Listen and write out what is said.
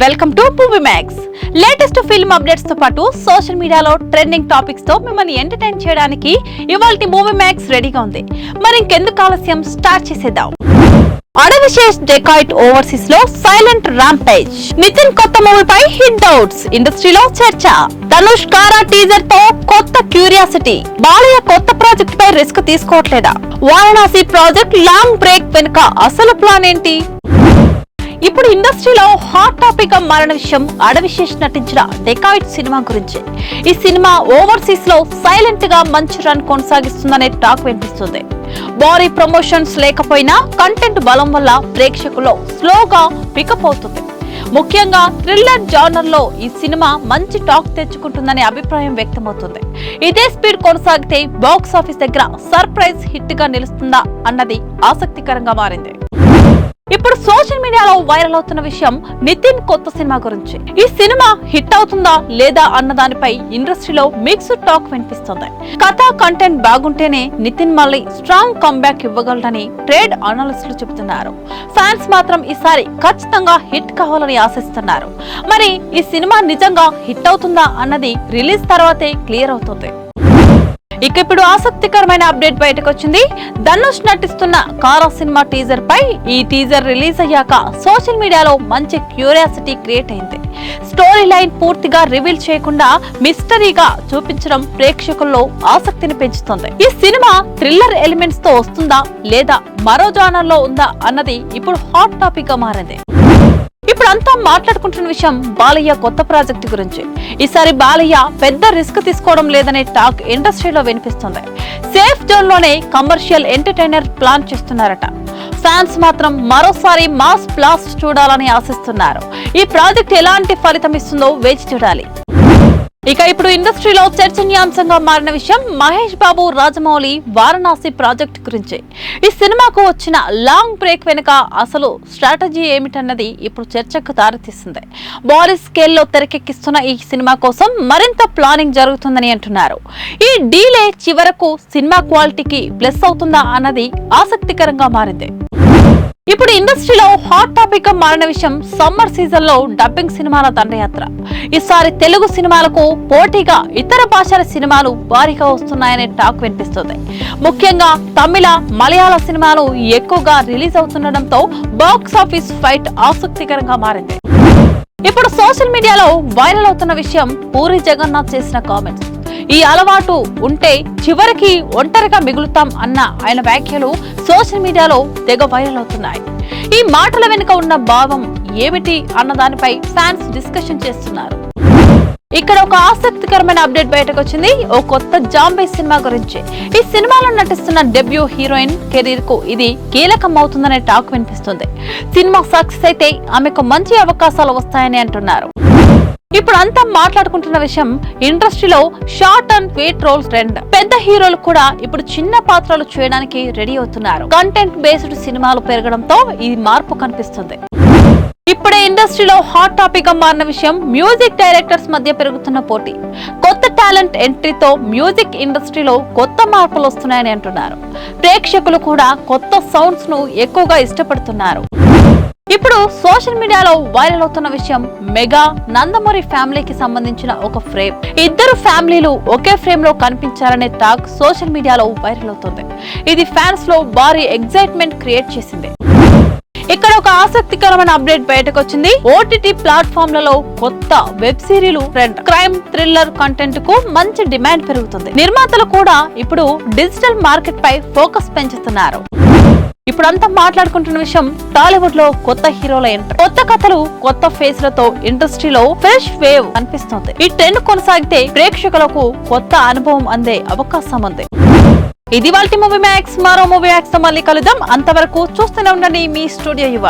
Welcome to movie max. Latest film updates తో పాటు social మీడియాలో ట్రెండింగ్ టాపిక్స్ తో మిమ్మల్ని ఎంటర్టైన్ చేయడానికి ఇవాల్టి మూవీ మ్యాక్స్ రెడీగా ఉంది. మరి ఇంకెందుకు ఆలస్యం, స్టార్ట్ చేసేద్దాం. అడవిశేష్ డెకాయిట్ ఓవర్సీస్ లో సైలెంట్ ర్యాంపేజ్. నితిన్ కొత్త మూవీపై హిట్ డౌట్స్, ఇండస్ట్రీలో చర్చ. ధనుష్ కారా టీజర్ తో కొత్త క్యూరియాసిటీ. బాలయ్య కొత్త ప్రాజెక్ట్ పై రిస్క్ తీసుకోవట్లేదా? వారణాసి ప్రాజెక్ట్ లాంగ్ బ్రేక్ వెనుక అసలు ప్లాన్ ఏంటి? ఇప్పుడు ఇండస్ట్రీలో హాట్ టాపిక్ గా మారిన విషయం అడవిశేష్ నటించిన డెకాయిట్ సినిమా గురించి. ఈ సినిమా ఓవర్సీస్ లో సైలెంట్ గా మంచి రన్ కొనసాగిస్తుందనే టాక్ వినిపిస్తుంది. భారీ ప్రమోషన్స్ లేకపోయినా కంటెంట్ బలం వల్ల ప్రేక్షకుల్లో స్లోగా పికప్ అవుతుంది. ముఖ్యంగా థ్రిల్లర్ జానర్ లో ఈ సినిమా మంచి టాక్ తెచ్చుకుంటుందనే అభిప్రాయం వ్యక్తమవుతుంది. ఇదే స్పీడ్ కొనసాగితే బాక్స్ ఆఫీస్ దగ్గర సర్ప్రైజ్ హిట్ గా నిలుస్తుందా అన్నది ఆసక్తికరంగా మారింది. ఇప్పుడు సోషల్ మీడియాలో వైరల్ అవుతున్న విషయం నితిన్ కొత్త సినిమా గురించి. ఈ సినిమా హిట్ అవుతుందా లేదా అన్న దానిపై ఇండస్ట్రీలో మిక్స్డ్ టాక్ వినిపిస్తుంది. కథ కంటెంట్ బాగుంటేనే నితిన్ మళ్ళీ స్ట్రాంగ్ కంబ్యాక్ ఇవ్వగలరని ట్రేడ్ అనలిస్టులు చెబుతున్నారు. ఫ్యాన్స్ మాత్రం ఈసారి ఖచ్చితంగా హిట్ కావాలని ఆశిస్తున్నారు. మరి ఈ సినిమా నిజంగా హిట్ అవుతుందా అన్నది రిలీజ్ తర్వాతే క్లియర్ అవుతుంది. ఇక ఇప్పుడు ఆసక్తికరమైన అప్డేట్ బయటకు వచ్చింది. ధనుష్ నటిస్తున్న కారా సినిమా టీజర్ పై. ఈ టీజర్ రిలీజ్ అయ్యాక సోషల్ మీడియాలో మంచి క్యూరియాసిటీ క్రియేట్ అయింది. స్టోరీ లైన్ పూర్తిగా రివీల్ చేయకుండా మిస్టరీగా చూపించడం ప్రేక్షకుల్లో ఆసక్తిని పెంచుతుంది. ఈ సినిమా థ్రిల్లర్ ఎలిమెంట్స్ తో వస్తుందా లేదా మరో జానర్ లో ఉందా అన్నది ఇప్పుడు హాట్ టాపిక్ గా మారింది. ఇప్పుడు అంతా మాట్లాడుకుంటున్న విషయం బాలయ్య కొత్త ప్రాజెక్టు గురించి. ఈసారి బాలయ్య పెద్ద రిస్క్ తీసుకోవడం లేదనే టాక్ ఇండస్ట్రీలో వినిపిస్తుంది. సేఫ్ జోన్ లోనే కమర్షియల్ ఎంటర్టైనర్ ప్లాన్ చేస్తున్నారట. ఫ్యాన్స్ మాత్రం మరోసారి మాస్ బ్లాస్ట్ చూడాలని ఆశిస్తున్నారు. ఈ ప్రాజెక్ట్ ఎలాంటి ఫలితం ఇస్తుందో వేచి చూడాలి. ఇక ఇప్పుడు ఇండస్ట్రీలో చర్చనీయాంశంగా మారిన విషయం మహేష్ బాబు రాజమౌళి వారణాసి ప్రాజెక్ట్ గురించి. ఈ సినిమాకు వచ్చిన లాంగ్ బ్రేక్ వెనుక అసలు స్ట్రాటజీ ఏమిటన్నది ఇప్పుడు చర్చకు దారితీస్తుంది. భారీ స్కేల్లో తెరకెక్కిస్తున్న ఈ సినిమా కోసం మరింత ప్లానింగ్ జరుగుతుందని అంటున్నారు. ఈ డీలే చివరకు సినిమా క్వాలిటీకి ప్లస్ అవుతుందా అన్నది ఆసక్తికరంగా మారింది. ఇప్పుడు ఇండస్ట్రీలో హాట్ టాపిక్ గా మారిన విషయం సమ్మర్ సీజన్ లో డబ్బింగ్ సినిమాల దండయాత్ర. ఈసారి తెలుగు సినిమాలకు పోటీగా ఇతర భాషల సినిమాలు భారీగా వస్తున్నాయనే టాక్ వినిపిస్తుంది. ముఖ్యంగా తమిళ, మలయాళ సినిమాలు ఎక్కువగా రిలీజ్ అవుతుండటంతో బాక్స్ ఆఫీస్ ఫైట్ ఆసక్తికరంగా మారింది. ఇప్పుడు సోషల్ మీడియాలో వైరల్ అవుతున్న విషయం పూరి జగన్నాథ్ చేసిన కామెంట్స్. ఈ అలవాటు ఉంటే చివరికి ఒంటరిగా మిగులుతాం అన్న ఆయన వ్యాఖ్యలు సోషల్ మీడియాలో తెగ వైరల్ అవుతున్నాయి. ఈ మాటల వెనుక ఉన్న భావం ఏమిటి అన్న దానిపై ఫ్యాన్స్ డిస్కషన్ చేస్తున్నారు. ఇక్కడ ఒక ఆసక్తికరమైన అప్డేట్ బయటకు వచ్చింది. ఓ కొత్త జాంబీ సినిమా గురించి. ఈ సినిమాలో నటిస్తున్న డెబ్యూ హీరోయిన్ కెరీర్ కు ఇది కీలకం అవుతుందనే టాక్ వినిపిస్తుంది. సినిమా సక్సెస్ అయితే ఆమెకు మంచి అవకాశాలు వస్తాయని అంటున్నారు. ఇప్పుడు అంతా మాట్లాడుకుంటున్న విషయం ఇండస్ట్రీలో short and sweet roles trend. పెద్ద హీరోలు కూడా ఇప్పుడు చిన్న పాత్రలు చేయడానికి రెడీ అవుతున్నారు. కంటెంట్ బేస్డ్ సినిమాలు పెరగడంతో ఈ మార్పు కనిపిస్తుంది. ఇప్పుడే ఇండస్ట్రీలో హాట్ టాపిక్ గా మారిన విషయం మ్యూజిక్ డైరెక్టర్స్ మధ్య పెరుగుతున్న పోటీ. కొత్త టాలెంట్ ఎంట్రీతో మ్యూజిక్ ఇండస్ట్రీలో కొత్త మార్పులు వస్తున్నాయని అంటున్నారు. ప్రేక్షకులు కూడా కొత్త సౌండ్స్ ను ఎక్కువగా ఇష్టపడుతున్నారు. ఇప్పుడు సోషల్ మీడియాలో వైరల్ అవుతున్న విషయం మెగా నందమూరి ఫ్యామిలీకి సంబంధించిన ఒక ఫ్రేమ్. ఇద్దరు ఫ్యామిలీలు ఒకే ఫ్రేమ్ లో కనిపించారనే టాక్ సోషల్ మీడియాలో వైరల్ అవుతుంది. ఇది ఫ్యాన్స్ లో భారీ ఎగ్జైట్మెంట్ క్రియేట్ చేసింది. ఇక్కడ ఒక ఆసక్తికరమైన అప్డేట్ బయటకు వచ్చింది. ఓటీటీ ప్లాట్ఫామ్లలో కొత్త వెబ్ సిరీలు ట్రెండ్. క్రైమ్ థ్రిల్లర్ కంటెంట్ కు మంచి డిమాండ్ పెరుగుతుంది. నిర్మాతలు కూడా ఇప్పుడు డిజిటల్ మార్కెట్ పై ఫోకస్ పెంచుతున్నారు. ఇప్పుడంతా మాట్లాడుకుంటున్న విషయం టాలీవుడ్ లో కొత్త హీరోల ఎంట్రీ. కొత్త కథలు, కొత్త ఫేస్ లతో ఇండస్ట్రీలో ఫ్రెష్ వేవ్ అనిపిస్తోంది. ఈ ట్రెండ్ కొనసాగితే ప్రేక్షకులకు కొత్త అనుభవం అందే అవకాశం ఉంది. ఇది వాల్టి మూవీ మ్యాక్స్. మరో మూవీ మ్యాక్స్ తో మళ్ళీ కలుద్దాం. అంతవరకు చూస్తూనే ఉండండి మీ స్టూడియో యువ.